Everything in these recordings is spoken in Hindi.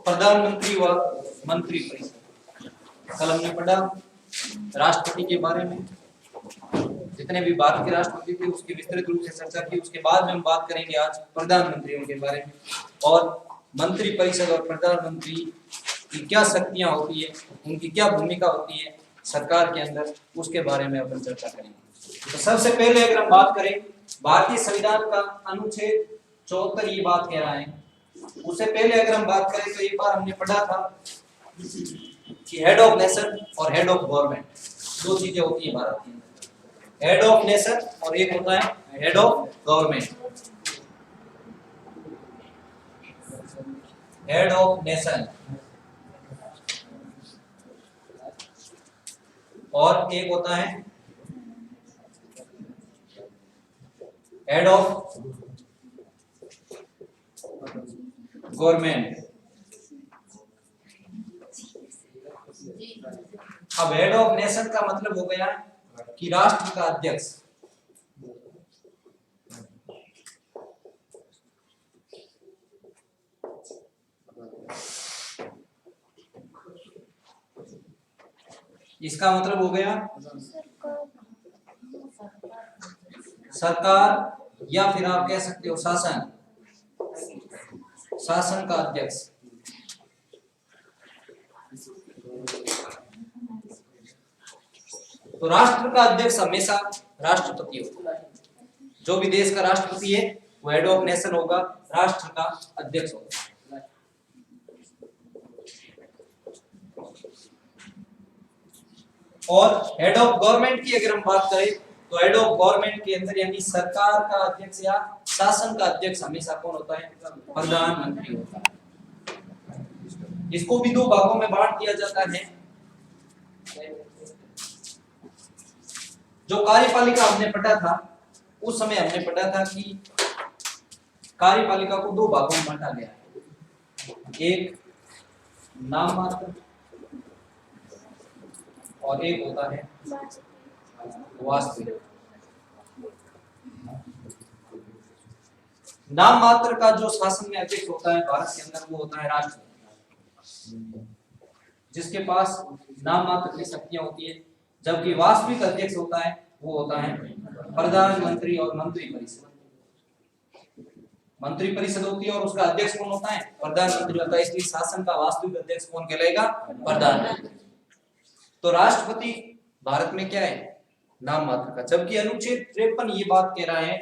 प्रधानमंत्री व मंत्री परिषद। कल हमने पढ़ा राष्ट्रपति के बारे में, जितने भी भारत के राष्ट्रपति थे उसकी विस्तृत रूप से चर्चा की। उसके बाद में हम बात करेंगे आज प्रधानमंत्रियों के बारे में, और मंत्री परिषद और प्रधानमंत्री की क्या शक्तियां होती है, उनकी क्या भूमिका होती है सरकार के अंदर, उसके बारे में अपन चर्चा करेंगे। तो सबसे पहले अगर हम बात करें भारतीय संविधान का अनुच्छेद 74 ये बात कह रहा है। उससे पहले अगर हम बात करें तो एक बार हमने पढ़ा था कि हेड ऑफ नेशन और हेड ऑफ गवर्नमेंट दो चीजें होती है भारत के अंदर, हेड ऑफ नेशन और एक होता है head of government. Head of nation और एक होता है हेड ऑफ गवर्नमेंट। अब हेड ऑफ नेशन का मतलब हो गया कि राष्ट्र का अध्यक्ष। इसका मतलब हो गया सरकार, या फिर आप कह सकते हो शासन, शासन का अध्यक्ष। तो राष्ट्र का अध्यक्ष हमेशा राष्ट्रपति होता है। जो भी देश का राष्ट्रपति है वो हेड ऑफ नेशन होगा, राष्ट्र का अध्यक्ष होगा। और हेड ऑफ गवर्नमेंट की अगर हम बात करें तो हेड ऑफ गवर्नमेंट के अंदर यानी सरकार का अध्यक्ष या शासन का अध्यक्ष हमेशा कौन होता है? प्रधानमंत्री होता है। इसको भी दो भागों में बांट दिया जाता है। जो कार्यपालिका हमने पढ़ा था उस समय हमने पढ़ा था कि कार्यपालिका को दो भागों में बांटा गया है, एक नाम मात्र और एक होता है वास्तविक। नाम मात्र का जो शासन में अध्यक्ष होता है भारत के अंदर वो होता है राष्ट्रपति, जिसके पास नाम मात्र की शक्तियां होती है। जबकि वास्तविक अध्यक्ष होता है वो होता है प्रधानमंत्री और मंत्री परिषद। मंत्री परिषद होती है और उसका अध्यक्ष कौन होता है? प्रधानमंत्री होता है। इसलिए शासन का वास्तविक अध्यक्ष कौन कहलाएगा? प्रधानमंत्री। तो राष्ट्रपति भारत में क्या है? नाम मात्र का। जबकि अनुच्छेद 53 ये बात कह रहा है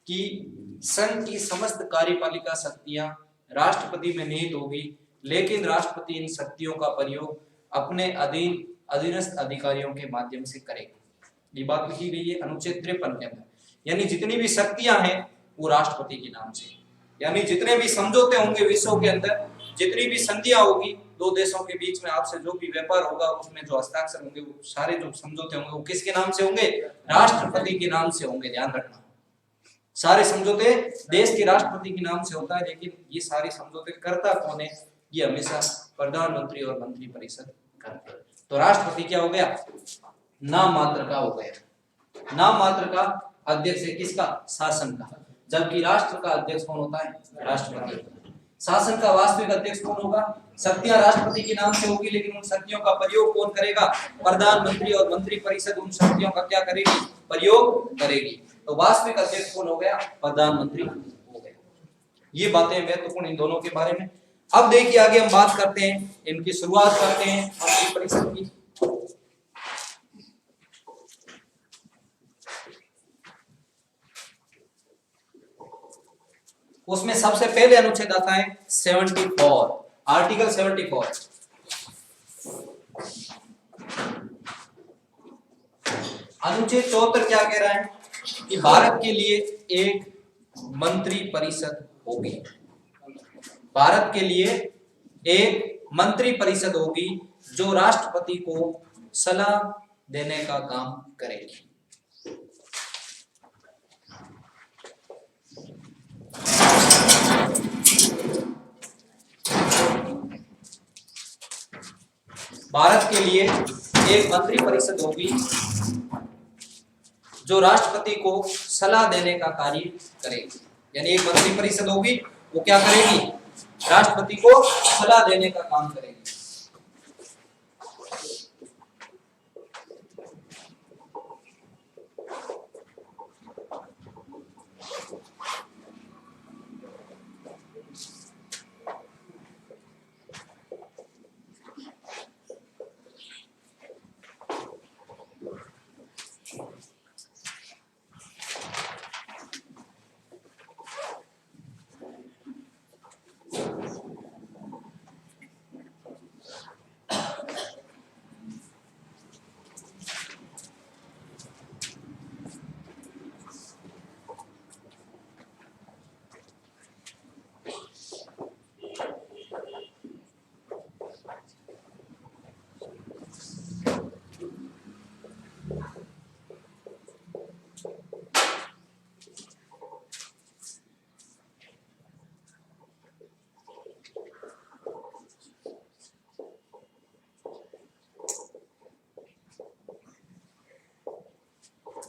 कि संघ की समस्त कार्यपालिका शक्तियां राष्ट्रपति में निहित होगी, लेकिन राष्ट्रपति इन शक्तियों का प्रयोग अपने अधीनस्थ अधिकारियों के माध्यम से करेगा। ये बात लिखी गई है अनुच्छेद 53 के अंदर। यानी जितनी भी शक्तियां हैं वो राष्ट्रपति के नाम से, यानी जितने भी समझौते होंगे विश्व के अंदर, जितनी भी संधियां होगी दो देशों के बीच में, आपसे जो भी व्यापार होगा उसमें जो हस्ताक्षर होंगे वो सारे जो समझौते होंगे वो किसके नाम से होंगे? राष्ट्रपति के नाम से होंगे। ध्यान रखना, सारे समझौते देश के राष्ट्रपति के नाम से होता है, लेकिन ये सारे समझौते करता कौन है? ये हमेशा प्रधानमंत्री और मंत्री परिषद करते हैं। तो राष्ट्रपति क्या हो गया? नाम मात्र का हो गया। नाम मात्र का अध्यक्ष है किसका? शासन का। जबकि राष्ट्र का अध्यक्ष कौन होता है? राष्ट्रपति। शासन का वास्तविक अध्यक्ष कौन होगा? शक्तियां राष्ट्रपति के नाम से होगी, लेकिन उन शक्तियों का प्रयोग कौन करेगा? प्रधानमंत्री और मंत्री परिषद उन शक्तियों का क्या करेगी? प्रयोग करेगी। तो वास्तविक अध्यक्ष कौन हो गया? प्रधानमंत्री हो गया। ये बातें महत्वपूर्ण इन दोनों के बारे में। अब देखिए आगे हम बात करते हैं, इनकी शुरुआत करते हैं मंत्री परिषद की। उसमें सबसे पहले अनुच्छेद आता है 74, आर्टिकल 74। अनुच्छेद 74 क्या कह रहा है कि भारत के लिए एक मंत्री परिषद होगी। भारत के लिए एक मंत्री परिषद होगी जो राष्ट्रपति को सलाह देने का काम करेगी। भारत के लिए एक मंत्री परिषद होगी जो राष्ट्रपति को सलाह देने का कार्य करेगी। यानी एक मंत्री परिषद होगी, वो क्या करेगी? राष्ट्रपति को सलाह देने का काम करेगी।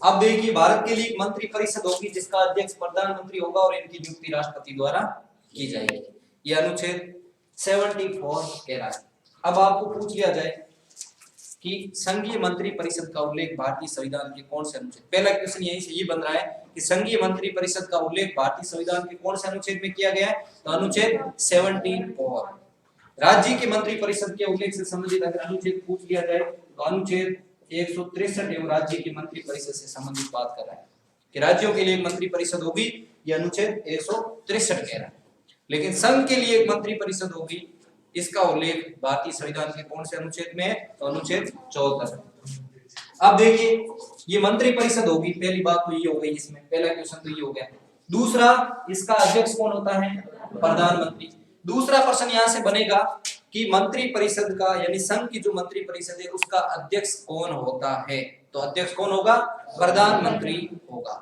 अब देखिए, भारत के लिए एक मंत्री परिषद होगी जिसका अध्यक्ष प्रधानमंत्री होगा और इनकी नियुक्ति राष्ट्रपति द्वारा की जाएगी। ये अनुच्छेद 74 कह रहा है। अब आपको पूछ लिया जाए कि संघीय मंत्री परिषद का उल्लेख भारतीय संविधान के कौन से अनुच्छेद, पहला क्वेश्चन यही से ये बन रहा है कि संघीय मंत्री परिषद का उल्लेख भारतीय संविधान के कौन से अनुच्छेद में किया गया है? तो अनुच्छेद 74। राज्य की मंत्री परिषद के उल्लेख से संबंधित अगर अनुच्छेद पूछ लिया जाए तो अनुच्छेद 163 एवं राज्य की मंत्री परिषद से संबंधित बात कर रहा है कि राज्यों के लिए एक मंत्री परिषद होगी, यह अनुच्छेद 163 कह रहा है। लेकिन संघ के लिए एक मंत्री परिषद होगी, इसका उल्लेख भारतीय संविधान के कौन से अनुच्छेद में है? तो अनुच्छेद 74। अब देखिए, ये मंत्री परिषद होगी, पहली बात तो ये हो गई, इसमें पहला क्वेश्चन तो ये हो गया। दूसरा, इसका अध्यक्ष कौन होता है? प्रधानमंत्री। दूसरा प्रश्न यहां से बनेगा कि मंत्री परिषद का यानी संघ की जो मंत्री परिषद है उसका अध्यक्ष कौन होता है? तो अध्यक्ष कौन होगा? प्रधानमंत्री होगा।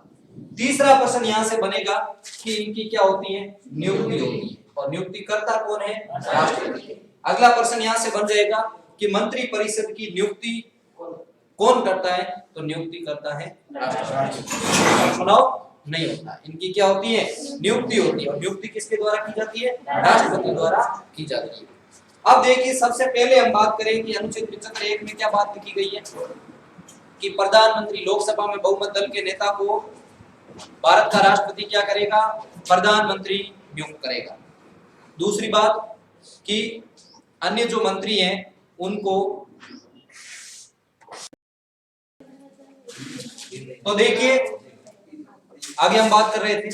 तीसरा प्रश्न यहां से बनेगा कि इनकी क्या होती है? नियुक्ति होती है, और नियुक्तिकर्ता कौन है? राष्ट्रपति। अगला प्रश्न यहां से बन जाएगा कि मंत्री परिषद की नियुक्ति कौन करता है? तो नियुक्ति करता है राष्ट्रपति, चुनाव नहीं होता। इनकी क्या होती है? नियुक्ति होती है, और नियुक्ति किसके द्वारा की जाती है? राष्ट्रपति द्वारा की जाती है। अब देखिए, सबसे पहले हम बात करें कि अनुच्छेद 75(1) में क्या बात लिखी गई है कि प्रधानमंत्री लोकसभा में बहुमत दल के नेता को भारत का राष्ट्रपति क्या करेगा? प्रधानमंत्री नियुक्त करेगा। दूसरी बात कि अन्य जो मंत्री हैं उनको, तो देखिए आगे हम बात कर रहे थे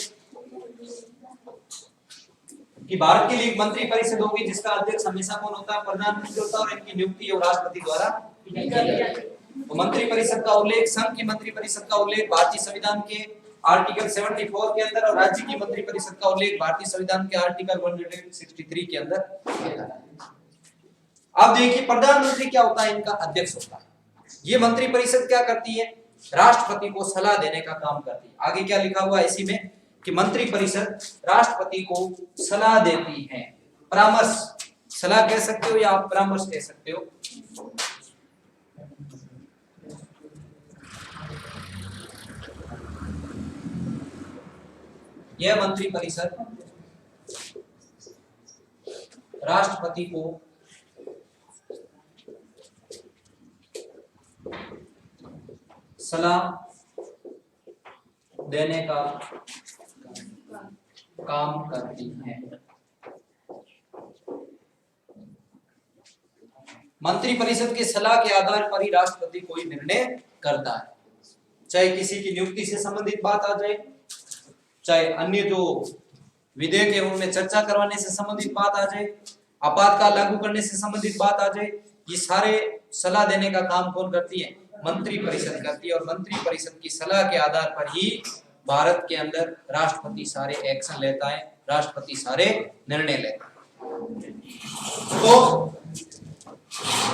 कि भारत के लिए एक मंत्री परिषद होगी जिसका अध्यक्ष हमेशा कौन होता है? प्रधानमंत्री होता है, और इनकी नियुक्ति और राष्ट्रपति द्वारा की जाती है। तो मंत्री परिषद का उल्लेख, संघ की मंत्री परिषद का उल्लेख भारतीय संविधान के आर्टिकल 74 के अंदर, और राज्य की मंत्री परिषद का उल्लेख भारतीय संविधान के आर्टिकल 163 के अंदर। अब देखिए, प्रधानमंत्री क्या होता है? इनका अध्यक्ष होता है। ये मंत्री परिषद क्या करती है? राष्ट्रपति को सलाह देने का काम करती है। आगे क्या लिखा हुआ है इसी में कि मंत्री परिषद राष्ट्रपति को सलाह देती है, परामर्श, सलाह कह सकते हो या आप परामर्श कह सकते हो। यह मंत्री परिषद राष्ट्रपति को सलाह देने का काम करती है। मंत्री परिषद की सलाह के आधार पर ही राष्ट्रपति कोई निर्णय करता है, चाहे किसी की नियुक्ति से संबंधित बात आ जाए, चाहे अन्य जो विधेयक है उनमें चर्चा करवाने से संबंधित बात आ जाए, आपातकाल लागू करने से संबंधित बात आ जाए, ये सारे सलाह देने का काम कौन करती है? मंत्री परिषद करती है। और मंत्री परिषद की सलाह के आधार पर ही भारत के अंदर राष्ट्रपति सारे एक्शन लेता है, राष्ट्रपति सारे निर्णय लेता है। तो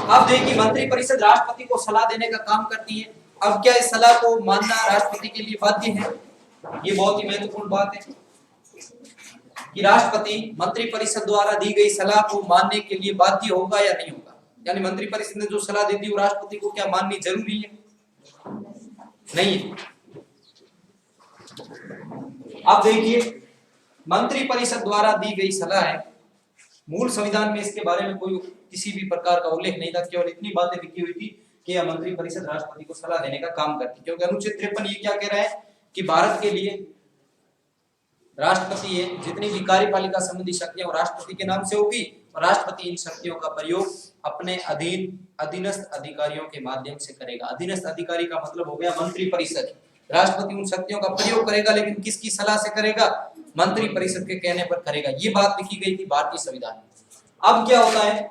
अब देखिए, मंत्री परिषद राष्ट्रपति को सलाह देने का काम करती है। अब क्या इस सलाह को मानना राष्ट्रपति के लिए बाध्य है? ये बहुत ही महत्वपूर्ण बात है कि राष्ट्रपति मंत्री परिषद द्वारा दी गई सलाह को मानने के लिए बाध्य होगा या नहीं होगा। यानी मंत्री परिषद ने जो सलाह दे दी वो राष्ट्रपति को क्या माननी जरूरी है? नहीं है। अब देखिए, मंत्री परिषद द्वारा दी गई सलाह है। मूल संविधान में इसके बारे में कोई किसी भी प्रकार का उल्लेख नहीं था, केवल इतनी बातें लिखी हुई थी कि यह मंत्री परिषद राष्ट्रपति को सलाह देने का काम करती। क्योंकि अनुच्छेद 53 ये क्या कह रहा है कि भारत के लिए राष्ट्रपति है, जितनी भी कार्यपालिका संबंधी शक्तियां वो राष्ट्रपति के नाम से होगी, और राष्ट्रपति इन शक्तियों का प्रयोग अपने अधीनस्थ अधिकारियों के माध्यम से करेगा। अधीनस्थ अधिकारी का मतलब हो गया मंत्री परिषद। राष्ट्रपति उन शक्तियों का प्रयोग करेगा, लेकिन किसकी सलाह से करेगा? मंत्री परिषद के कहने पर करेगा। ये बात लिखी गई थी भारतीय संविधान में। अब क्या होता है,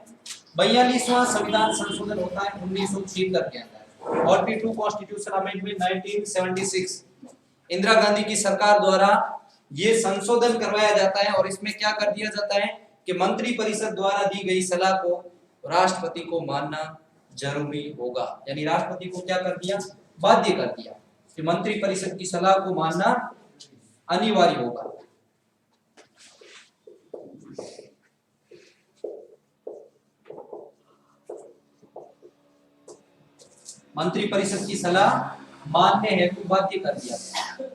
42वां संविधान संशोधन होता है 1976 के अंदर, 42 कॉन्स्टिट्यूशन अमेंडमेंट 1976। इंदिरा गांधी की सरकार द्वारा ये संशोधन करवाया जाता है, और इसमें क्या कर दिया जाता है कि मंत्री परिषद द्वारा दी गई सलाह को राष्ट्रपति को मानना जरूरी होगा। यानी राष्ट्रपति को क्या कर दिया? बाध्य कर दिया कि मंत्री परिषद की सलाह को मानना अनिवार्य होगा। मंत्री परिषद की सलाह मानने हेतु बाध्य कर दिया गया।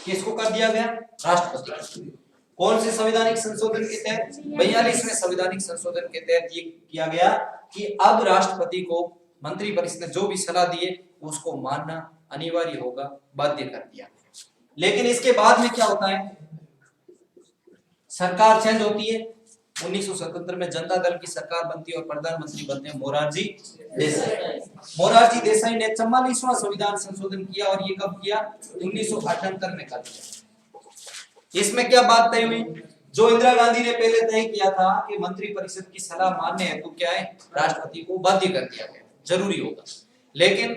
किसको कर दिया गया? राष्ट्रपति। कौन से संवैधानिक संशोधन के तहत? 42वें संवैधानिक संशोधन के तहत ये किया गया कि अब राष्ट्रपति को मंत्री परिषद ने जो भी सलाह दी है उसको मानना अनिवार्य होगा, बाध्य कर दिया। लेकिन इसके बाद में क्या होता है? सरकार चेंज होती है। 1977 में जनता दल की सरकार बनती है और प्रधानमंत्री बनते हैं मोरारजी देसाई। मोरारजी देसाई ने 44वां संविधान संशोधन किया, और ये कब किया? 1978 में कर दिया। इसमें क्या बात तय हुई? जो इंदिरा गांधी ने पहले तय किया था कि मंत्री परिषद की सलाह मानने हेतु क्या है? राष्ट्रपति को बाध्य कर दिया गया, जरूरी होगा। लेकिन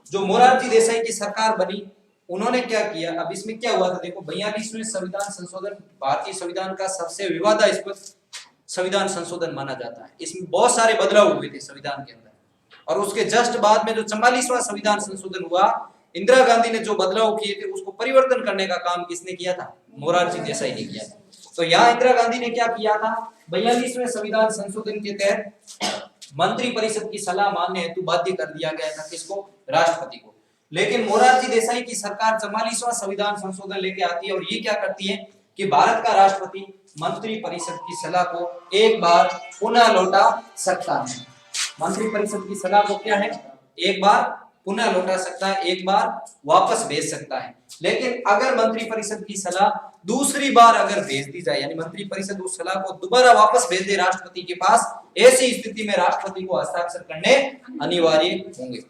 जो मोरारजी देसाई की सरकार बनी, उन्होंने क्या किया? अब इसमें क्या हुआ था देखो, 42वें संविधान संशोधन भारतीय संविधान का सबसे विवादास्पद संविधान संशोधन माना जाता है। इसमें बहुत सारे बदलाव हुए थे संविधान के अंदर, और उसके जस्ट बाद में जो 44वां संविधान संशोधन हुआ, इंदिरा गांधी ने जो बदलाव किए थे उसको परिवर्तन करने का काम किसने किया था? मोरारजी देसाई ने किया था। तो यहाँ इंदिरा गांधी ने क्या किया था? 42वें संविधान संशोधन के तहत मंत्री परिषद की सलाह मानने हेतु बाध्य कर दिया गया था। किसको? राष्ट्रपति को। लेकिन मोरारजी देसाई की सरकार 44वां संविधान संशोधन लेके आती है, और ये क्या करती है कि भारत का राष्ट्रपति मंत्री परिषद की सलाह को एक बार पुनः लौटा सकता है। मंत्री परिषद की सलाह को क्या है? एक बार पुनः लौटा सकता है, एक बार वापस भेज सकता है। लेकिन अगर मंत्री परिषद की सलाह दूसरी बार अगर भेज दी जाए, यानी मंत्री परिषद उस सलाह को दोबारा वापस भेज दे राष्ट्रपति के पास, ऐसी स्थिति में राष्ट्रपति को हस्ताक्षर करने अनिवार्य होंगे।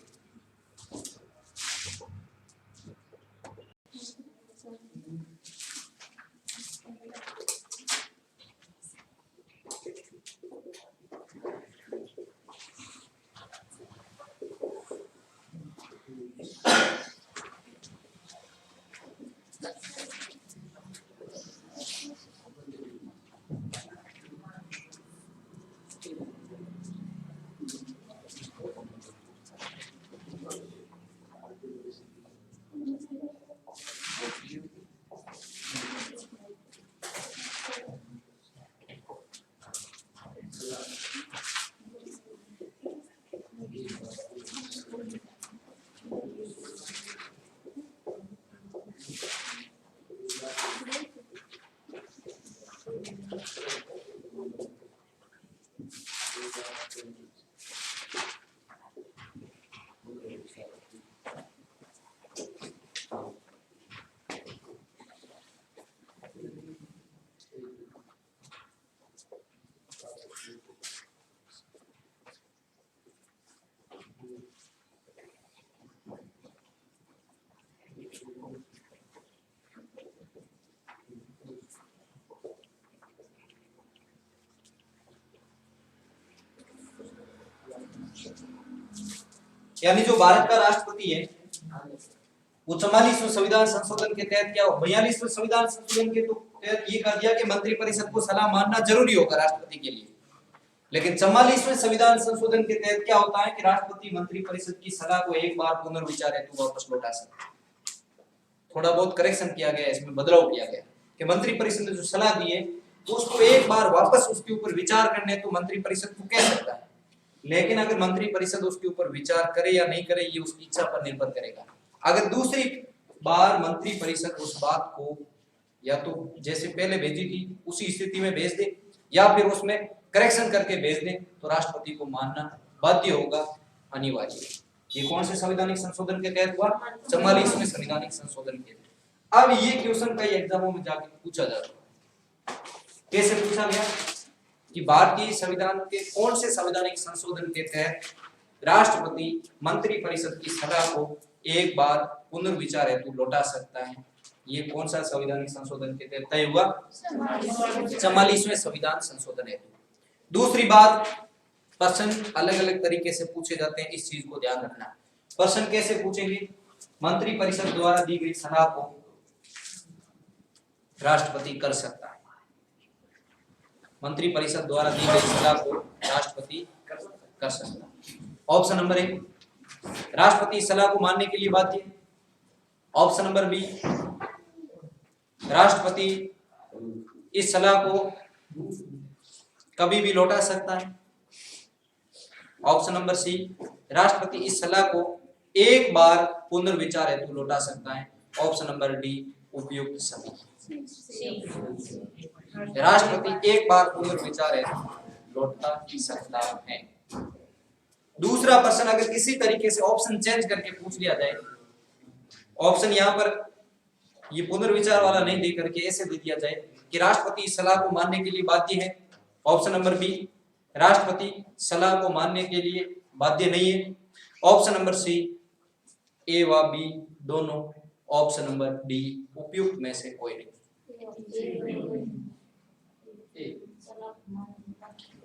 यानी जो भारत का राष्ट्रपति है वो 44वें संविधान संशोधन के तहत क्या, 42वें संविधान संशोधन के तहत ये कर दिया कि मंत्री परिषद को सलाह मानना जरूरी होगा राष्ट्रपति के लिए। लेकिन 44वें संविधान संशोधन के तहत क्या होता है कि राष्ट्रपति मंत्री परिषद की सलाह को एक बार पुनर्विचार हेतु वापस लौटा सकते हैं। थोड़ा बहुत करेक्शन किया गया, इसमें बदलाव किया गया कि मंत्री परिषद ने जो सलाह दी है उसको एक बार वापस उसके ऊपर विचार करने तो मंत्री परिषद को कह सकता है, लेकिन अगर मंत्री परिषद उसके ऊपर विचार करे या नहीं करे ये उसकी इच्छा पर निर्भर करेगा। अगर दूसरी बार मंत्री परिषद उस बात को या तो जैसे पहले भेजी थी उसी स्थिति में भेज दे या फिर उसमें करेक्शन करके भेज दे तो राष्ट्रपति को मानना बाध्य होगा, अनिवार्य। ये कौन से संवैधानिक संशोधन के तहत हुआ? 44वें संवैधानिक संशोधन के तहत। अब ये क्वेश्चन कई एग्जामों में जाके पूछा जाता है। कैसे पूछा गया कि भारतीय संविधान के कौन से संवैधानिक संशोधन के तहत राष्ट्रपति मंत्री परिषद की सलाह को एक बार पुनर्विचार हेतु लौटा सकता है? ये कौन सा संवैधानिक संशोधन के तहत तय हुआ? 44वें संविधान संशोधन हेतु। दूसरी बात, प्रश्न अलग अलग तरीके से पूछे जाते हैं, इस चीज को ध्यान रखना। प्रश्न कैसे पूछेंगे? मंत्री परिषद द्वारा दी गई सलाह को राष्ट्रपति कर सकता है। मंत्री परिषद द्वारा दी गई सलाह को राष्ट्रपति कर सकता है। ऑप्शन नंबर 1, राष्ट्रपति सलाह को मानने के लिए बाध्य। ऑप्शन नंबर बी, राष्ट्रपति इस सलाह को कभी भी लौटा सकता है। ऑप्शन नंबर सी, राष्ट्रपति इस सलाह को एक बार पुनर्विचार हेतु लौटा सकता है। ऑप्शन नंबर डी, उपयुक्त सभी। राष्ट्रपति एक बार पुनर्विचार हेतु लौटा सकता है। दूसरा प्रश्न अगर किसी तरीके से ऑप्शन चेंज करके पूछ लिया जाए, ऑप्शन यहाँ पर ये पुनर्विचार वाला नहीं दे करके ऐसे दे दिया जाए कि राष्ट्रपति इस सलाह को मानने के लिए बाध्य है। ऑप्शन नंबर बी, राष्ट्रपति सलाह को मानने के लिए बाध्य नहीं है। ऑप्शन नंबर सी, ए व बी दोनों। ऑप्शन नंबर डी, उपयुक्त में से कोई नहीं।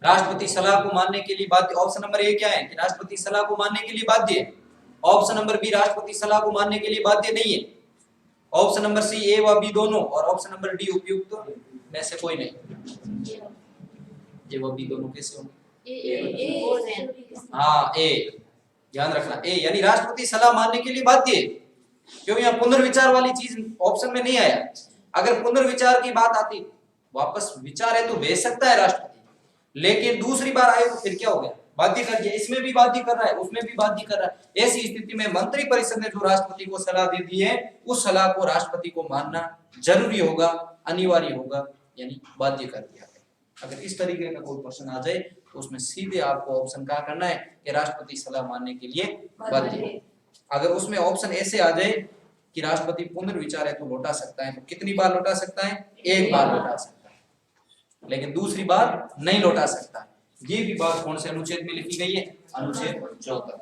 राष्ट्रपति सलाह को मानने के लिए बाध्य। ऑप्शन नंबर ए क्या है कि राष्ट्रपति सलाह को मानने के लिए बाध्य है। ऑप्शन नंबर बी, राष्ट्रपति सलाह को मानने के लिए बाध्य नहीं है। ऑप्शन नंबर सी, ए व बी दोनों, और ऑप्शन नंबर डी, उपयुक्त में से कोई नहीं। ए व बी दोनों कैसे होंगे? हाँ, ए, ध्यान रखना, ए यानी राष्ट्रपति सलाह मानने के लिए बाध्य है, क्योंकि यहाँ पुनर्विचार वाली चीज ऑप्शन में नहीं आया। अगर पुनर्विचार की बात आती, वापस विचार है तो भेज सकता है राष्ट्रपति, लेकिन दूसरी बार आए तो फिर क्या हो गया? बाध्य कर दिया। इसमें भी बाध्य कर रहा है, उसमें भी बाध्य कर रहा है। ऐसी स्थिति में मंत्री परिषद ने जो राष्ट्रपति को सलाह दे दी है, उस सलाह को राष्ट्रपति को मानना जरूरी होगा, अनिवार्य होगा, यानी बाध्य कर दिया है। अगर इस तरीके का कोई प्रश्न आ जाए तो उसमें सीधे आपको ऑप्शन क्या करना है कि राष्ट्रपति सलाह मानने के लिए बाध्य है। अगर उसमें ऑप्शन ऐसे आ जाए कि राष्ट्रपति पुनर्विचार है तो लौटा सकता है, तो कितनी बार लौटा सकता है? एक बार लौटा सकता है, लेकिन दूसरी बार नहीं लौटा सकता। ये भी बात कौन से अनुच्छेद में लिखी गई है? अनुच्छेद 74।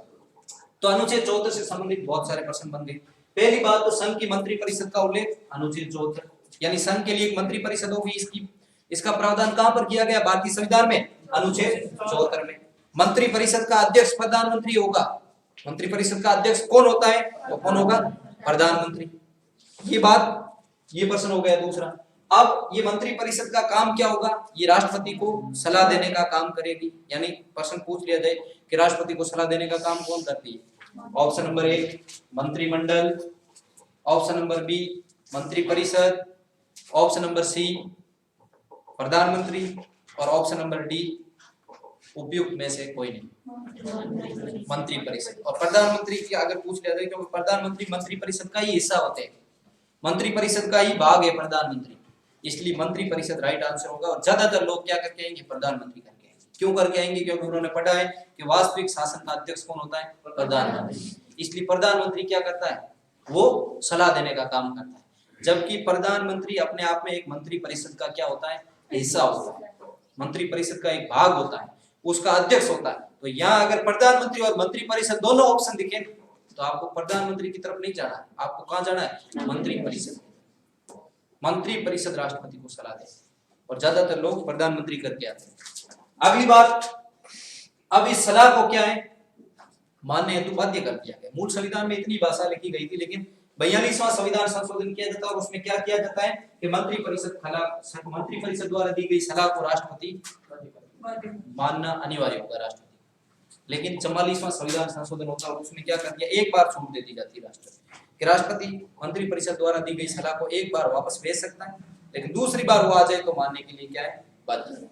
तो अनुच्छेद 74 से संबंधित बहुत सारे प्रश्न बन गए। पहली बात तो संघ की मंत्री परिषद का उल्लेख अनुच्छेद 74, यानी संघ के लिए एक मंत्री परिषद होगी। इसका प्रावधान कहां पर किया गया? भारतीय संविधान में, अनुच्छेद 74 में। मंत्री परिषद का अध्यक्ष प्रधानमंत्री होगा। मंत्री परिषद का अध्यक्ष कौन होता है? तो कौन होगा? प्रधानमंत्री। ये बात, ये प्रश्न हो गया। दूसरा, अब ये मंत्री परिषद का काम क्या होगा? ये राष्ट्रपति को सलाह देने का काम करेगी, यानी प्रश्न पूछ लिया जाए कि राष्ट्रपति को सलाह देने का काम कौन करती है? ऑप्शन नंबर ए, मंत्रिमंडल। ऑप्शन नंबर बी, मंत्री परिषद। ऑप्शन नंबर सी, प्रधानमंत्री। और ऑप्शन नंबर डी, उपयुक्त में से कोई नहीं, मंत्री परिषद। और प्रधानमंत्री की अगर पूछ लिया जाए, क्योंकि प्रधानमंत्री मंत्री परिषद का ही हिस्सा होते हैं, मंत्री परिषद का ही भाग है प्रधानमंत्री, इसलिए मंत्री परिषद राइट आंसर होगा। और ज्यादातर लोग क्या करके आएंगे? प्रधानमंत्री करके आएंगे। क्यों करके आएंगे? क्योंकि उन्होंने पढ़ा है कि वास्तविक शासन का अध्यक्ष कौन होता है? प्रधानमंत्री। इसलिए प्रधानमंत्री क्या करता है? वो सलाह देने का काम करता है, जबकि प्रधानमंत्री अपने आप में एक मंत्री परिषद का क्या होता है? हिस्सा होता है, मंत्री परिषद का एक भाग होता है, उसका अध्यक्ष होता है। तो यहाँ अगर प्रधानमंत्री और मंत्री परिषद दोनों ऑप्शन दिखे तो आपको प्रधानमंत्री की तरफ नहीं जाना है, आपको कहां जाना है? मंत्री परिषद। मंत्री परिषद राष्ट्रपति को सलाह दे, और ज्यादातर लोग प्रधानमंत्री करके आते हैं। अगली बात, अब इस सलाह को क्या है? मानने हेतु बाध्य कर दिया गया। मूल संविधान में इतनी भाषा लिखी गई थी, लेकिन 42वां संविधान संशोधन किया जाता है और उसमें क्या किया जाता है कि मंत्री परिषद द्वारा दी गई सलाह को राष्ट्रपति मानना अनिवार्य होगा राष्ट्रपति। लेकिन 44वां संविधान संशोधन होता है, उसमें क्या कर दिया? एक बार छूट दे दी जाती है राष्ट्रपति कि राष्ट्रपति मंत्री परिषद द्वारा दी गई सलाह को एक बार वापस भेज सकता है, लेकिन दूसरी बार वो आ जाए तो मानने के लिए क्या है, बाध्य है।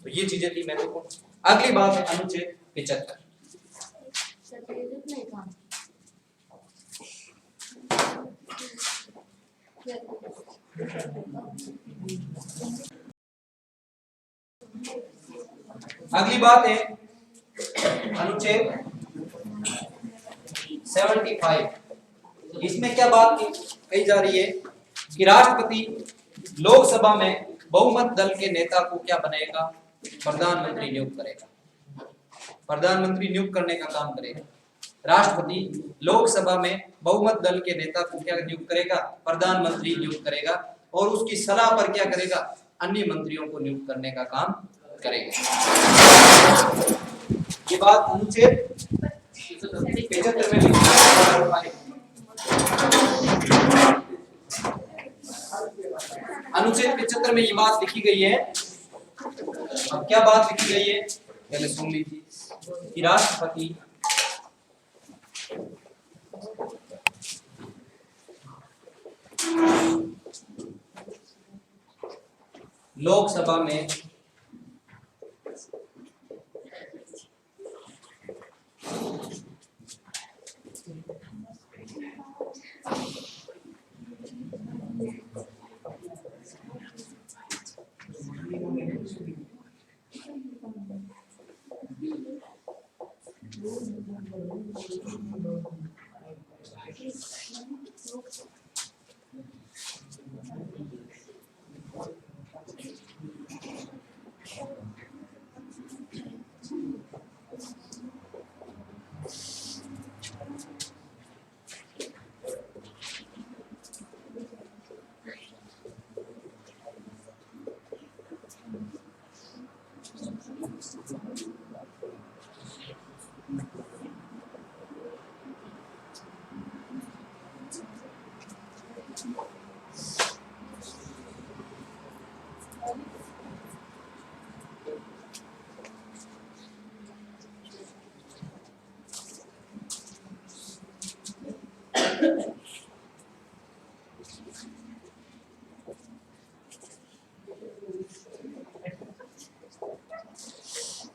तो ये चीजें थी महत्वपूर्ण। अगली बात है अनुच्छेद 75। अगली बात है अनुच्छेद 75। इसमें क्या बात कही जा रही है कि राष्ट्रपति लोकसभा में बहुमत दल के नेता को क्या बनाएगा, प्रधानमंत्री नियुक्त करेगा। प्रधानमंत्री नियुक्त करने का काम करेगा। राष्ट्रपति लोकसभा में बहुमत दल के नेता को क्या नियुक्त करेगा, प्रधानमंत्री नियुक्त करेगा, और उसकी सलाह पर क्या करेगा, अन्य मंत्रियों को नियुक्त करने का काम करेगा। ये बात अनुच्छेद 75 में लिखा है। अनुच्छेद 75 में ये बात लिखी गई है। अब क्या बात लिखी गई है पहले सुन लीजिए कि राष्ट्रपति लोकसभा में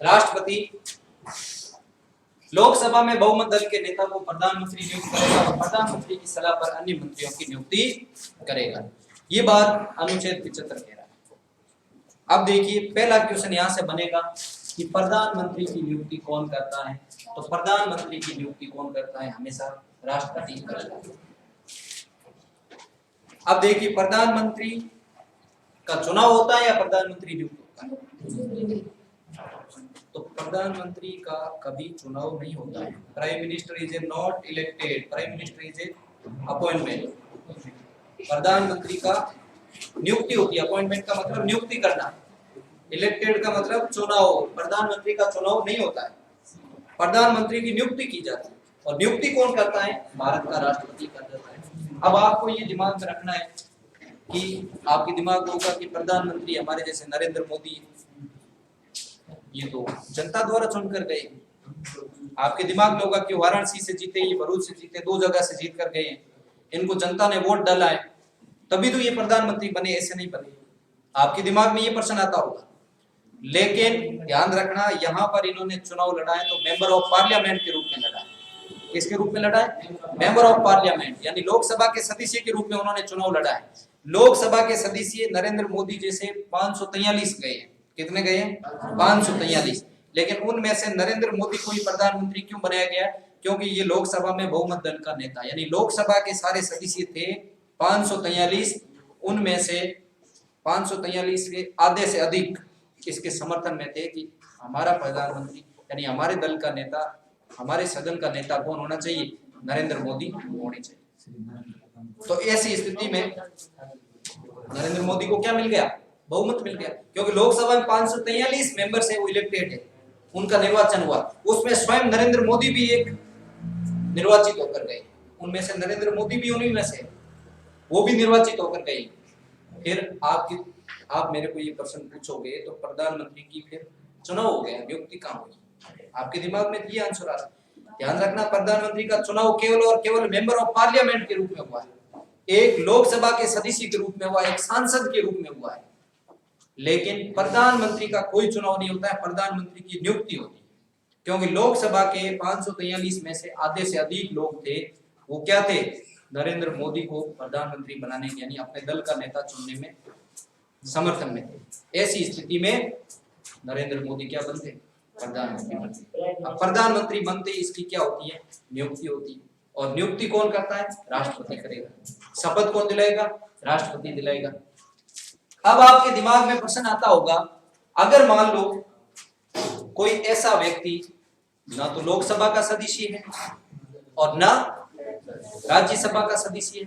राष्ट्रपति लोकसभा में बहुमत दल के नेता को प्रधानमंत्री नियुक्त करेगा और प्रधानमंत्री की सलाह पर अन्य मंत्रियों की नियुक्ति करेगा। ये बात अनुच्छेद 75 कह रहा है। अब देखिए पहला क्वेश्चन यहां से बनेगा कि प्रधानमंत्री की नियुक्ति कौन करता है। तो प्रधानमंत्री की नियुक्ति कौन करता है, हमेशा राष्ट्रपति करता है। अब देखिए प्रधानमंत्री का चुनाव होता है या प्रधानमंत्री नियुक्त होता है। तो प्रधानमंत्री का कभी चुनाव नहीं होता है। Prime minister is a not elected, prime minister is a appointment. प्रधानमंत्री का नियुक्ति होती है। अपॉइंटमेंट का मतलब नियुक्ति करना, इलेक्टेड का मतलब चुनाव। प्रधानमंत्री का चुनाव नहीं होता है, प्रधानमंत्री की नियुक्ति की जाती है। और नियुक्ति कौन करता है, भारत का राष्ट्रपति कर देता है। अब आपको ये दिमाग में रखना है कि आपके दिमाग में होगा कि प्रधानमंत्री हमारे जैसे नरेंद्र मोदी, ये तो जनता द्वारा चुनकर गए। आपके दिमाग में होगा कि वाराणसी से जीते, ये भरूच से जीते, 2 जगह से जीत कर गए। इनको जनता ने वोट डाला है तभी तो ये प्रधानमंत्री बने, ऐसे नहीं बने। आपके दिमाग में ये प्रश्न आता होगा। लेकिन ध्यान रखना, यहाँ पर इन्होंने चुनाव लड़ा है तो मेंबर ऑफ पार्लियामेंट के रूप में लड़ा है। किसके रूप में लड़ा है, मेंबर ऑफ पार्लियामेंट, यानी लोकसभा के सदस्य के रूप में उन्होंने चुनाव लड़ा है। लोकसभा के सदस्य नरेंद्र मोदी जैसे 543 गए हैं। कितने गए हैं, 543। लेकिन उनमें से नरेंद्र मोदी को ही प्रधानमंत्री क्यों बनाया गया, क्योंकि ये लोकसभा में बहुमत दल का नेता, यानी लोकसभा के सारे सदस्य थे 543, उनमें से 543 के आधे से अधिक इसके समर्थन में थे कि हमारा प्रधानमंत्री यानी हमारे दल का नेता, हमारे सदन का नेता कौन होना चाहिए, नरेंद्र मोदी होने चाहिए। तो ऐसी स्थिति में नरेंद्र मोदी को क्या मिल गया, बहुमत मिल गया, क्योंकि लोकसभा में 543 मेंबर से वो इलेक्टेड है, उनका निर्वाचन हुआ। उसमें स्वयं नरेंद्र मोदी भी एक निर्वाचित होकर गए, उनमें से नरेंद्र मोदी भी उन्हीं में से, वो भी निर्वाचित होकर गए। फिर आप मेरे को ये प्रश्न पूछोगे तो प्रधानमंत्री की फिर चुनाव हो गया, नियुक्ति कहां हुई। आपके दिमाग में ये आंसर आ रहा है। ध्यान रखना, प्रधानमंत्री का चुनाव केवल और केवल मेंबर ऑफ पार्लियामेंट के रूप में हुआ है। एक लोकसभा के सदस्य के रूप में हुआ, एक सांसद के रूप में हुआ है, लेकिन प्रधानमंत्री का कोई चुनाव नहीं होता है, प्रधानमंत्री की नियुक्ति होती है। क्योंकि लोकसभा के 543 में से आधे से अधिक लोग थे, वो क्या थे, नरेंद्र मोदी को प्रधानमंत्री बनाने यानी अपने दल का नेता चुनने में समर्थन में थे। ऐसी स्थिति में नरेंद्र मोदी क्या बनते, प्रधानमंत्री बनते। अब प्रधानमंत्री बनते इसकी क्या होती है, नियुक्ति होती है, और नियुक्ति कौन करता है, राष्ट्रपति करेगा। शपथ कौन दिलाएगा, राष्ट्रपति दिलाएगा। अब आपके दिमाग में प्रश्न आता होगा, अगर मान लो कोई ऐसा व्यक्ति ना तो लोकसभा का सदस्य है और ना राज्यसभा का सदस्य है,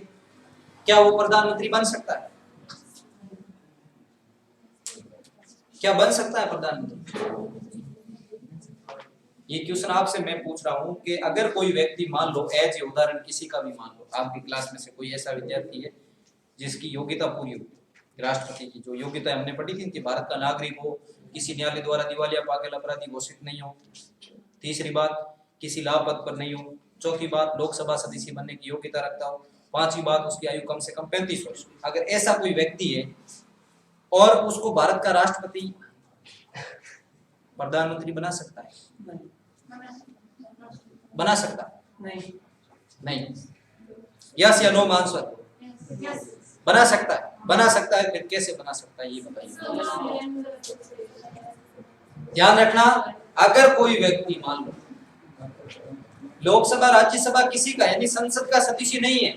क्या वो प्रधानमंत्री बन सकता है? क्या बन सकता है प्रधानमंत्री? ये क्वेश्चन आपसे मैं पूछ रहा हूं कि अगर कोई व्यक्ति मान लो, एज ए उदाहरण किसी का भी मान लो, आपकी क्लास में से कोई ऐसा विद्यार्थी है जिसकी योग्यता पूरी हो, राष्ट्रपति की जो योग्यता हमने पढ़ी थी कि भारत का नागरिक हो, किसी न्यायालय द्वारा दिवालिया पागल अपराधी घोषित नहीं हो, तीसरी बात किसी लाभ पद पर नहीं हो, चौथी बात लोकसभा सदस्य बनने की योग्यता रखता हो, पांचवी बात उसकी आयु कम से कम 35 वर्ष। अगर ऐसा कोई व्यक्ति है और उसको भारत का राष्ट्रपति प्रधानमंत्री बना सकता है? बना सकता है? नहीं। यस या नो आंसर? बना सकता है। बना सकता है, फिर कैसे बना सकता है ये बताइए। ध्यान रखना, अगर कोई व्यक्ति मान लो लोकसभा राज्यसभा किसी का यानी संसद का सदस्य नहीं है,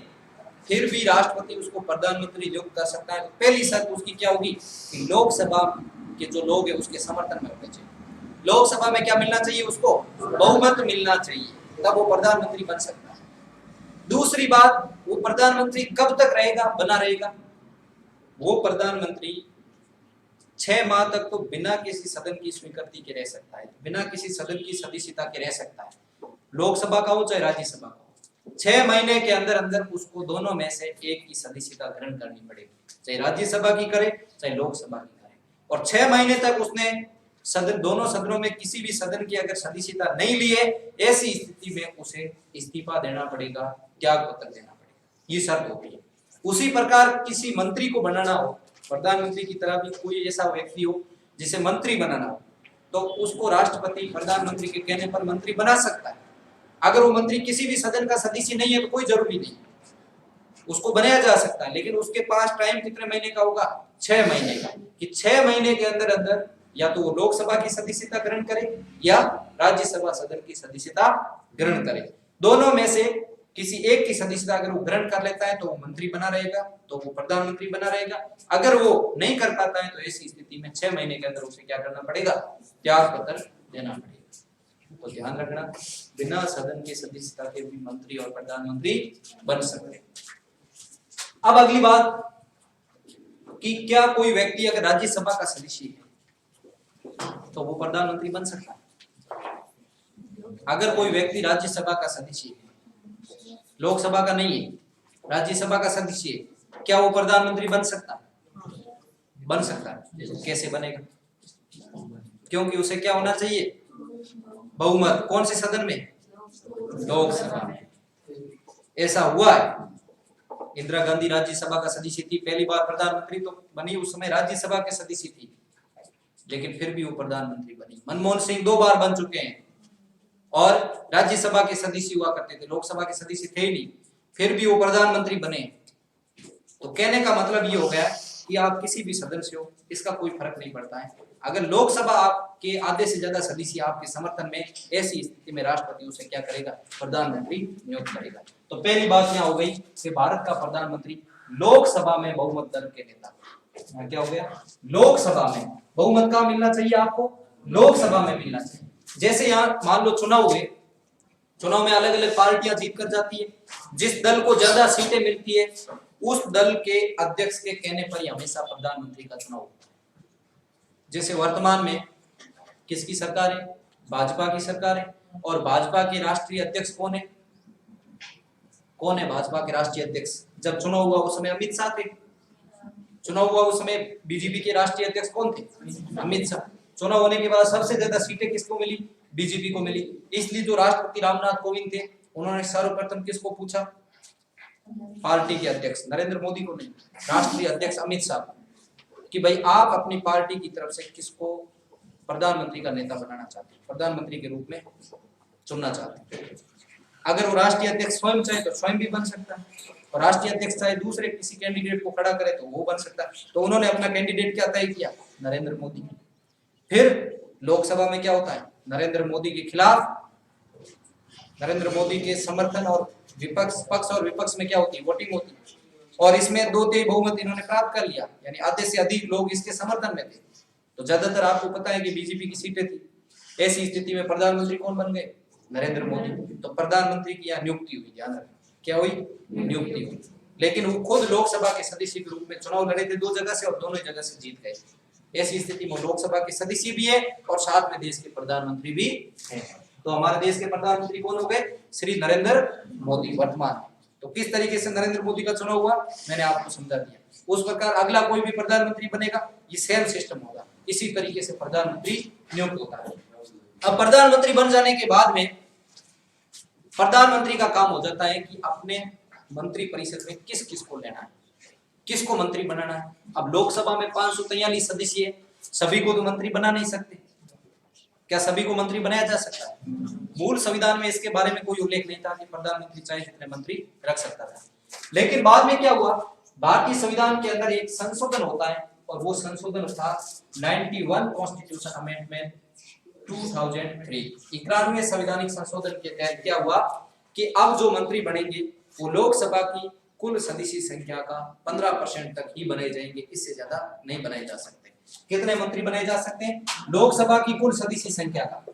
फिर भी राष्ट्रपति उसको प्रधानमंत्री नियुक्त कर सकता है। तो पहली शर्त उसकी क्या होगी कि लोकसभा के जो लोग हैं उसके समर्थन में होने चाहिए। लोकसभा में क्या मिलना चाहिए, उसको बहुमत मिलना चाहिए, तब वो प्रधानमंत्री बन सकता है। दूसरी बात, वो प्रधानमंत्री कब तक रहेगा, बना रहेगा? वो प्रधानमंत्री 6 माह तक तो बिना किसी सदन की स्वीकृति के रह सकता है, बिना किसी सदन की सदस्यता के रह सकता है, लोकसभा का हो चाहे राज्यसभा का हो। 6 महीने के अंदर अंदर उसको दोनों में से एक की सदस्यता ग्रहण करनी पड़ेगी, चाहे राज्यसभा की करे चाहे लोकसभा की करे। और 6 महीने तक उसने सदन, दोनों सदनों में किसी भी सदन की अगर सदस्यता नहीं ली है, ऐसी स्थिति में उसे इस्तीफा देना पड़ेगा, त्याग पत्र देना पड़ेगा, ये शर्त होती है। उसी प्रकार किसी मंत्री को बनाना हो, प्रधानमंत्री की तरह भी कोई ऐसा व्यक्ति हो जिसे मंत्री बनाना हो, तो उसको राष्ट्रपति प्रधानमंत्री के कहने पर मंत्री बना सकता है। अगर वो मंत्री किसी भी सदन का सदस्य नहीं है तो कोई जरूरी नहीं, उसको बनाया जा सकता है, लेकिन उसके पास टाइम कितने महीने का होगा, 6 महीने का, कि 6 महीने के अंदर अंदर या तो वो लोकसभा की सदस्यता ग्रहण करे या राज्यसभा सदन की सदस्यता ग्रहण करे। दोनों में से किसी एक की सदस्यता अगर वो ग्रहण कर लेता है तो वो मंत्री बना रहेगा, तो वो प्रधानमंत्री बना रहेगा। अगर वो नहीं कर पाता है तो ऐसी स्थिति में 6 महीने के अंदर उसे क्या करना पड़ेगा, त्याग पत्र देना पड़ेगा। तो ध्यान रखना, बिना सदन की सदस्यता के भी मंत्री और प्रधानमंत्री बन सकते हैं। अब अगली बात कि क्या कोई व्यक्ति अगर राज्यसभा का सदस्य है तो वो प्रधानमंत्री बन सकता है? अगर कोई व्यक्ति राज्यसभा का सदस्य है, लोकसभा का नहीं है, राज्यसभा का सदस्य है, क्या वो प्रधानमंत्री बन सकता है? बन सकता है। कैसे बनेगा? क्योंकि उसे क्या होना चाहिए, बहुमत। कौन से सदन में? लोकसभा में। ऐसा हुआ है, इंदिरा गांधी राज्यसभा का सदस्य थी, पहली बार प्रधानमंत्री तो बनी, उस समय राज्यसभा के सदस्य थी, लेकिन फिर भी वो प्रधानमंत्री बनी। मनमोहन सिंह 2 बार बन चुके हैं और राज्यसभा के सदस्य हुआ करते थे, लोकसभा के सदस्य थे ही नहीं, फिर भी वो प्रधानमंत्री बने। तो कहने का मतलब ये हो गया कि आप किसी भी सदन से हो, इसका कोई फर्क नहीं पड़ता है। अगर लोकसभा आपके आधे से ज्यादा सदस्य आपके समर्थन में, ऐसी स्थिति में राष्ट्रपति उसे क्या करेगा, प्रधानमंत्री नियुक्त करेगा। तो पहली बात यहाँ हो गई कि भारत का प्रधानमंत्री लोकसभा में बहुमत दल के नेता। क्या हो गया, लोकसभा में बहुमत कहाँ मिलना चाहिए आपको, लोकसभा में मिलना चाहिए। जैसे यहाँ मान लो चुनाव हुए, चुनाव में अलग अलग पार्टियां जीत कर जाती है, जिस दल को ज्यादा सीटें मिलती है उस दल के अध्यक्ष के कहने पर ही हमेशा प्रधानमंत्री का चुनाव होता है। जैसे वर्तमान में किसकी सरकार है, भाजपा की सरकार है, और भाजपा के राष्ट्रीय अध्यक्ष कौन है, कौन है भाजपा के राष्ट्रीय अध्यक्ष? जब चुनाव हुआ उस समय अमित शाह थे, चुनाव हुआ उस समय बीजेपी के राष्ट्रीय अध्यक्ष कौन थे, अमित शाह। चुनाव होने के बाद सबसे ज्यादा सीटें किसको मिली, बीजेपी को मिली। इसलिए जो राष्ट्रपति रामनाथ कोविंद थे, उन्होंने सर्वप्रथम किसको पूछा, पार्टी के अध्यक्ष नरेंद्र मोदी को नहीं, राष्ट्रीय अध्यक्ष अमित शाह को, कि भाई आप अपनी पार्टी की तरफ से किसको प्रधानमंत्री का नेता बनाना चाहते हैं, प्रधानमंत्री के रूप में चुनना चाहते हैं। अगर वो राष्ट्रीय अध्यक्ष स्वयं चाहे तो स्वयं भी बन सकता है, और राष्ट्रीय अध्यक्ष चाहे दूसरे किसी कैंडिडेट को खड़ा करे तो वो बन सकता है। तो उन्होंने अपना कैंडिडेट क्या तय किया, नरेंद्र मोदी। फिर लोकसभा में क्या होता है, नरेंद्र मोदी के खिलाफ, नरेंद्र मोदी के समर्थन और विपक्ष, पक्ष और विपक्ष में क्या होती है, वोटिंग होती है, और इसमें 2/3 बहुमत इन्होंने प्राप्त कर लिया, यानी आधे से अधिक लोग इसके समर्थन में थे। तो ज्यादातर आपको पता है कि बीजेपी की सीटें थी। ऐसी स्थिति में प्रधानमंत्री कौन बन गए, नरेंद्र मोदी। तो प्रधानमंत्री की यहाँ नियुक्ति हुई, ध्यान रखें, क्या हुई, नियुक्ति हुई। लेकिन वो खुद लोकसभा के सदस्य के रूप में चुनाव लड़े थे 2 जगह से, और दोनों जगह से जीत गए। ऐसी स्थिति में लोकसभा के सदस्य भी है और साथ में देश के प्रधानमंत्री भी है। तो हमारे देश के प्रधानमंत्री कौन हो गए, श्री नरेंद्र मोदी वर्तमान। तो किस तरीके से नरेंद्र मोदी का चुनाव हुआ मैंने आपको समझा दिया। उस प्रकार अगला कोई भी प्रधानमंत्री बनेगा, ये सेम सिस्टम होगा, इसी तरीके से प्रधानमंत्री नियुक्त होता है। अब प्रधानमंत्री बन जाने के बाद में प्रधानमंत्री का काम हो जाता है कि अपने मंत्री परिषद में किस किस को लेना है, किसको मंत्री बनाना है। अब लोकसभा में 543 सदस्य है, सभी को तो मंत्री बना नहीं सकते। क्या सभी को मंत्री बनाया जा सकता है? मूल संविधान में इसके बारे में कोई उल्लेख नहीं था कि प्रधानमंत्री चाहे जितने मंत्री रख सकता था। लेकिन बाद में क्या हुआ, भारतीय संविधान के अंदर एक संशोधन होता है, और वो संशोधन था 91 कॉन्स्टिट्यूशन अमेंडमेंट 2003। 91वें संवैधानिक संशोधन के तहत क्या हुआ कि अब जो मंत्री बनेंगे वो लोकसभा की कुल सदस्य संख्या का 15% तक ही बनाए जाएंगे, इससे ज्यादा नहीं बनाए जा सकते। कितने मंत्री बनाए जा सकते हैं, लोकसभा की कुल सदस्य संख्या का,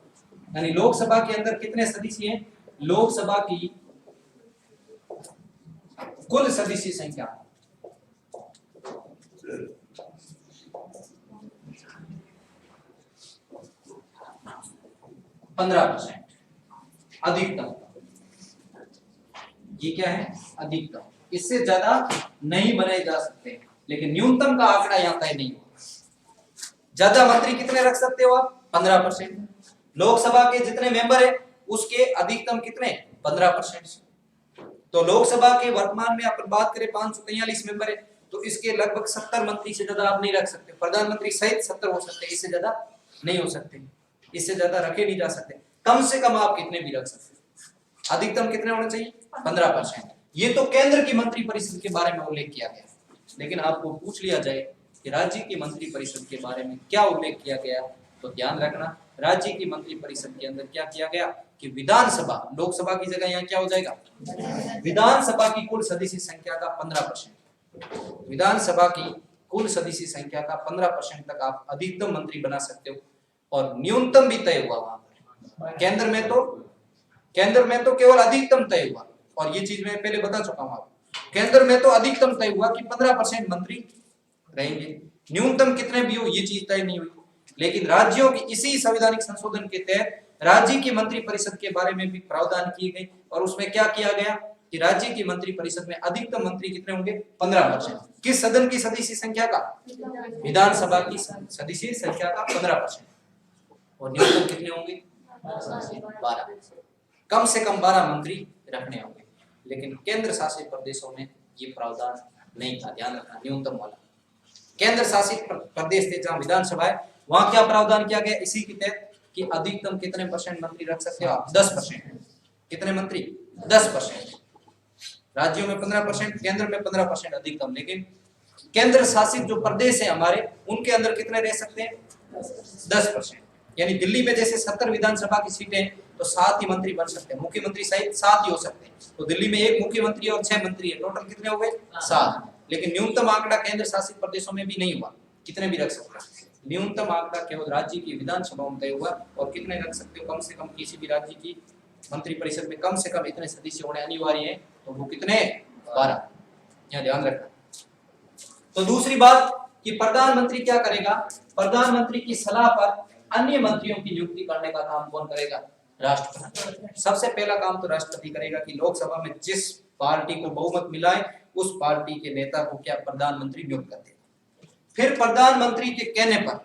यानी लोकसभा के अंदर कितने सदस्य हैं, लोकसभा की कुल सदस्य संख्या 15%, अधिकतम। ये क्या है, अधिकतम, इससे ज्यादा नहीं बनाए जा सकते। लेकिन न्यूनतम का आंकड़ा यहाँ तय नहीं होगा। ज्यादा मंत्री कितने रख सकते हो आप, 15%। लोकसभा के जितने मेंबर है उसके अधिकतम कितने, 15%। तो लोकसभा के वर्तमान में अपन बात करें 543 मेंबर है, तो इसके लगभग 70 मंत्री से ज्यादा आप नहीं रख सकते। प्रधानमंत्री सहित 70 हो सकते, इससे ज्यादा नहीं हो सकते, इससे ज्यादा रखे नहीं जा सकते। कम से कम आप कितने भी रख सकते, अधिकतम कितने होने चाहिए, 15%। ये तो केंद्र की मंत्री परिषद के बारे में उल्लेख किया गया। लेकिन आपको पूछ लिया जाए कि राज्य की मंत्री परिषद के बारे में क्या उल्लेख किया गया, तो ध्यान रखना, राज्य की मंत्री परिषद के अंदर क्या किया गया कि विधानसभा, लोकसभा की जगह यहाँ क्या हो जाएगा, विधानसभा की कुल सदस्य संख्या का 15%, विधानसभा की कुल सदस्य संख्या का 15% तक आप अधिकतम मंत्री बना सकते हो। और न्यूनतम भी तय हुआ वहां पर, केंद्र में तो केवल अधिकतम तय हुआ। और ये चीज मैं पहले बता चुका हूं आपको, केंद्र में तो अधिकतम तय हुआ कि 15% मंत्री रहेंगे, न्यूनतम कितने भी हो ये चीज तय नहीं हुई। लेकिन राज्यों की इसी संवैधानिक संशोधन के तहत राज्य की मंत्री परिषद के बारे में भी प्रावधान किए गए, और उसमें क्या किया गया कि राज्य की मंत्री परिषद में अधिकतम मंत्री कितने होंगे, 15%। किस सदन की सदस्य संख्या का, विधानसभा की सदस्य संख्या का 15%। और न्यूनतम कितने होंगे, 12, कम से कम 12 मंत्री रखने होंगे। लेकिन केंद्र शासित प्रदेशों में ये प्रावधान नहीं था, ध्यान रखना, न्यूनतम वाला। केंद्र शासित प्रदेश थे जहां विधानसभा है, वहां क्या प्रावधान किया गया इसी के तहत कि अधिकतम कितने % मंत्री रख सकते हो आप, 10%। कितने मंत्री, 10%। राज्यों में 15%, केंद्र में 15% अधिकतम। लेकिन केंद्र शासित जो प्रदेश है हमारे, उनके अंदर कितने रह सकते हैं, 10%। यानी दिल्ली में जैसे 70 विधानसभा की सीटें, तो 7 ही मंत्री बन सकते हैं, मुख्यमंत्री सहित 7 ही हो सकते हैं। तो दिल्ली में 1 मुख्यमंत्री और 6 मंत्री है, टोटल कितने हो गए, 7। लेकिन न्यूनतम आंकड़ा केंद्र शासित प्रदेशों में भी नहीं हुआ, कितने भी रख सकते हैं। न्यूनतम आंकड़ा केवल राज्य की विधानसभाओं में तय हुआ, और कितने रख सकते हो, कम से कम किसी भी राज्य की मंत्री परिषद में कम से कम इतने सदस्य होने अनिवार्य है, तो वो कितने, 12, यहाँ ध्यान रखना। तो दूसरी बात कि प्रधानमंत्री क्या करेगा, प्रधानमंत्री की सलाह पर अन्य मंत्रियों की नियुक्ति करने का काम कौन करेगा, राष्ट्रपति। सबसे पहला काम तो राष्ट्रपति करेगा कि लोकसभा में जिस पार्टी को बहुमत मिला है उस पार्टी के नेता को क्या प्रधानमंत्री नियुक्त करते हैं। फिर प्रधानमंत्री के कहने पर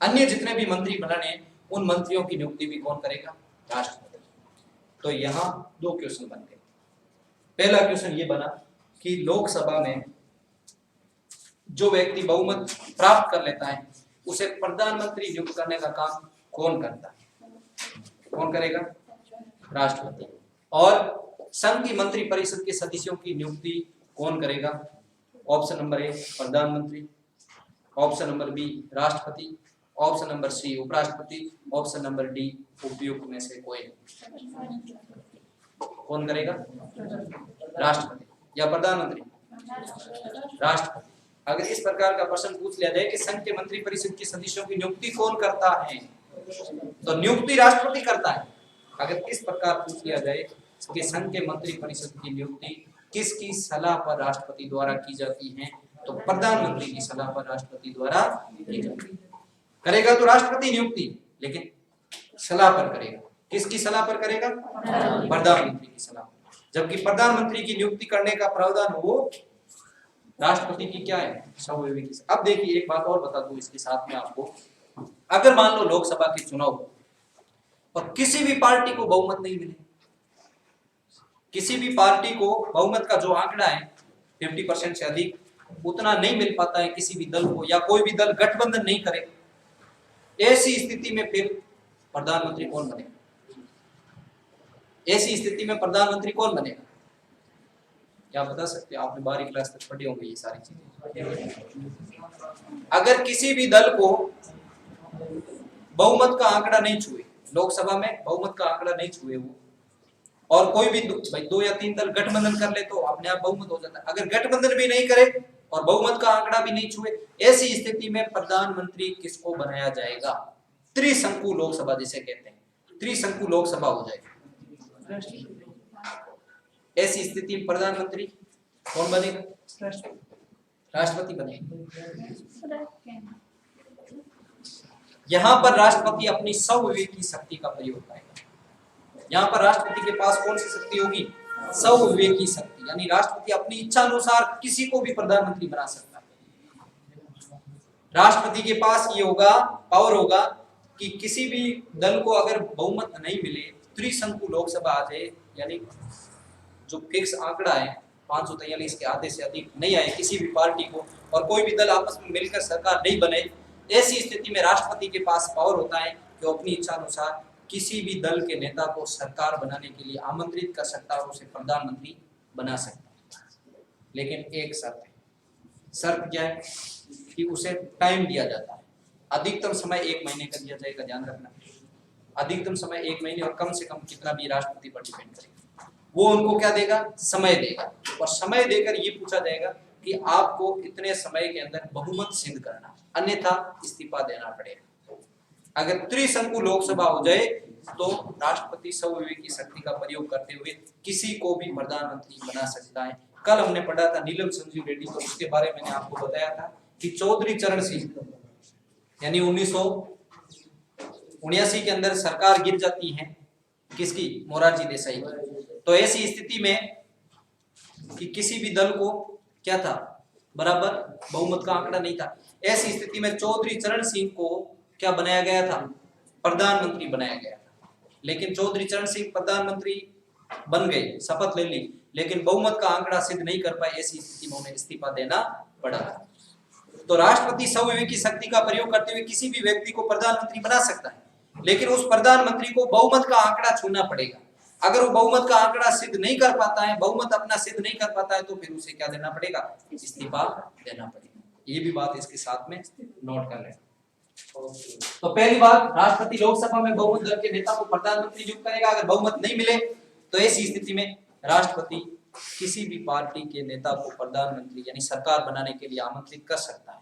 अन्य जितने भी मंत्री बनाने उन मंत्रियों की नियुक्ति भी कौन करेगा, राष्ट्रपति। तो यहाँ 2 क्वेश्चन बन गए। पहला क्वेश्चन ये बना कि लोकसभा में जो व्यक्ति बहुमत प्राप्त कर लेता है उसे प्रधानमंत्री नियुक्त करने का काम कौन करता है? कौन करेगा? राष्ट्रपति। और संघ की मंत्री परिषद के सदस्यों की नियुक्ति कौन करेगा? ऑप्शन नंबर ए प्रधानमंत्री, ऑप्शन नंबर बी राष्ट्रपति, ऑप्शन नंबर सी उपराष्ट्रपति, ऑप्शन नंबर डी उपयुक्त में से कोई। कौन करेगा? राष्ट्रपति या प्रधानमंत्री? राष्ट्रपति। अगर इस प्रकार का प्रश्न पूछ लिया जाए कि संघ के मंत्री परिषद के सदस्यों की नियुक्ति कौन करता है, तो नियुक्ति राष्ट्रपति करता है। अगर इस प्रकार पूछ लिया जाए कि संघ के मंत्री परिषद की नियुक्ति किसकी सलाह पर राष्ट्रपति द्वारा की जाती है, तो प्रधानमंत्री की सलाह पर राष्ट्रपति द्वारा की जाती है। करेगा तो राष्ट्रपति नियुक्ति, लेकिन सलाह पर करेगा। किसकी सलाह पर करेगा? प्रधानमंत्री की सलाह पर। जबकि प्रधानमंत्री की नियुक्ति करने का प्रावधान वो राष्ट्रपति की क्या है? सर्वविधि। अब देखिए एक बात और बता दूं इसके साथ में आपको, अगर मान लो लोकसभा के चुनाव और किसी भी पार्टी को बहुमत नहीं मिले, किसी भी पार्टी को बहुमत का जो आंकड़ा है 50% से अधिक उतना नहीं मिल पाता है किसी भी दल को, या कोई भी दल गठबंधन नहीं करे, ऐसी स्थिति में फिर प्रधानमंत्री कौन बनेगा? ऐसी स्थिति में प्रधानमंत्री कौन बनेगा? क्या बता सकते हैं? आपने 12वीं क्लास तक पढ़ी होंगी ये सारी चीजें। अगर किसी भी दल को बहुमत का आंकड़ा नहीं छुए, लोकसभा में बहुमत का आंकड़ा नहीं छुए वो, और कोई भी दो या तीन दल गठबंधन कर ले तो अपने आप बहुमत हो जाता है। अगर गठबंधन भी नहीं करे और बहुमत का आंकड़ा भी नहीं छुए, ऐसी स्थिति में प्रधानमंत्री किसको बनाया जाएगा? त्रिशंकु लोकसभा जिसे कहते हैं, त्रिशंकु लोकसभा हो जाएगी। ऐसी स्थिति में प्रधानमंत्री कौन बनेगा? राष्ट्रपति बनेगा। यहां पर राष्ट्रपति अपनी सर्वविवेकी शक्ति का प्रयोग करेगा। यहां पर राष्ट्रपति के पास कौन सी शक्ति होगी? सर्वविवेकी शक्ति, यानी राष्ट्रपति अपनी इच्छा अनुसार किसी को भी प्रधानमंत्री बना सकता है। राष्ट्रपति के पास ये होगा, पावर होगा कि किसी भी दल को अगर बहुमत नहीं मिले, त्रिशंकु लोकसभा आ जाए, यानी जो फिक्स आंकड़ा है 543 के आधे से अधिक नहीं आए किसी भी पार्टी को, और कोई भी दल आपस में मिलकर सरकार नहीं बने, ऐसी स्थिति में राष्ट्रपति के पास पावर होता है कि वो अपनी इच्छा अनुसार किसी भी दल के नेता को सरकार बनाने के लिए आमंत्रित कर सकता है और उसे प्रधानमंत्री बना सकता है। लेकिन एक शर्त है। शर्त क्या है? कि उसे टाइम दिया जाता है। अधिकतम समय 1 महीने का दिया जाएगा, ध्यान रखना। अधिकतम समय 1 महीने, और कम से कम कितना भी राष्ट्रपति पर डिपेंड करेगा। वो उनको क्या देगा? समय देगा, और समय देकर ये पूछा जाएगा कि आपको इतने समय के अंदर बहुमत सिद्ध करना, अन्यथा इस्तीफा देना पड़ेगा। अगर त्रिशंकु लोकसभा हो जाए तो राष्ट्रपति सर्वविवेकी शक्ति का प्रयोग करते हुए किसी को भी प्रधानमंत्री बना सकता है। कल हमने पढ़ा था नीलम संजीव रेड्डी, तो उसके बारे में मैंने आपको बताया था कि चौधरी चरण सिंह, यानी 1979 के अंदर सरकार गिर जाती है किसकी? मोरारजी देसाई की। तो ऐसी स्थिति में कि किसी भी दल को क्या था? बराबर बहुमत का आंकड़ा नहीं था। ऐसी स्थिति में चौधरी चरण सिंह को क्या बनाया गया था? प्रधानमंत्री बनाया गया था। लेकिन चौधरी चरण सिंह प्रधानमंत्री बन गए, शपथ ले ली, लेकिन बहुमत का आंकड़ा सिद्ध नहीं कर पाए। ऐसी स्थिति में उन्हें इस्तीफा देना पड़ा। तो राष्ट्रपति सर्वविवेकी शक्ति का प्रयोग करते हुए किसी भी व्यक्ति को प्रधानमंत्री बना सकता है, लेकिन उस प्रधानमंत्री को बहुमत का आंकड़ा छूना पड़ेगा। अगर वो बहुमत का आंकड़ा सिद्ध नहीं कर पाता है, बहुमत अपना सिद्ध नहीं कर पाता है, तो फिर उसे क्या देना पड़ेगा? इस्तीफा देना पड़ेगा। ये भी बात इसके साथ में नोट कर लेना। तो पहली बात, राष्ट्रपति लोकसभा में बहुमत दल के नेता को प्रधानमंत्री नियुक्त करेगा। अगर बहुमत नहीं मिले तो ऐसी स्थिति में राष्ट्रपति किसी भी पार्टी के नेता को प्रधानमंत्री यानी सरकार बनाने के लिए आमंत्रित कर सकता है।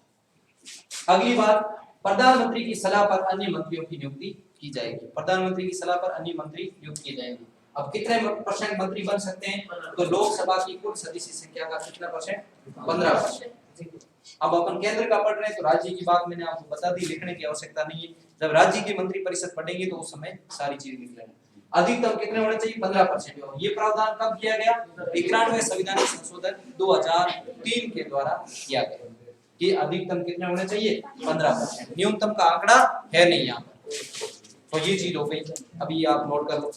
अगली बात, प्रधानमंत्री की सलाह पर अन्य मंत्रियों की नियुक्ति की जाएगी। प्रधानमंत्री की सलाह पर अन्य मंत्री नियुक्त किए जाएंगे। अब कितने % मंत्री बन सकते हैं? तो लोकसभा की कुल सदस्य संख्या का कितना %? 15%। अब अपन केंद्र का पढ़ रहे हैं तो राज्य की बात मैंने आपको बता दी, लिखने की आवश्यकता नहीं है। जब राज्य की मंत्री परिषद पढ़ेंगे तो उस समय सारी चीज लिख लेना। अधिकतम कितने होने चाहिए? 15%। ये प्रावधान कब किया गया? 91वें संविधानिक संशोधन 2003 के द्वारा किया गया कि अधिकतम कितने होने चाहिए? 15%। न्यूनतम का आंकड़ा है नहीं यहाँ पर। तो ये चीज हो गई, अभी आप नोट कर लो।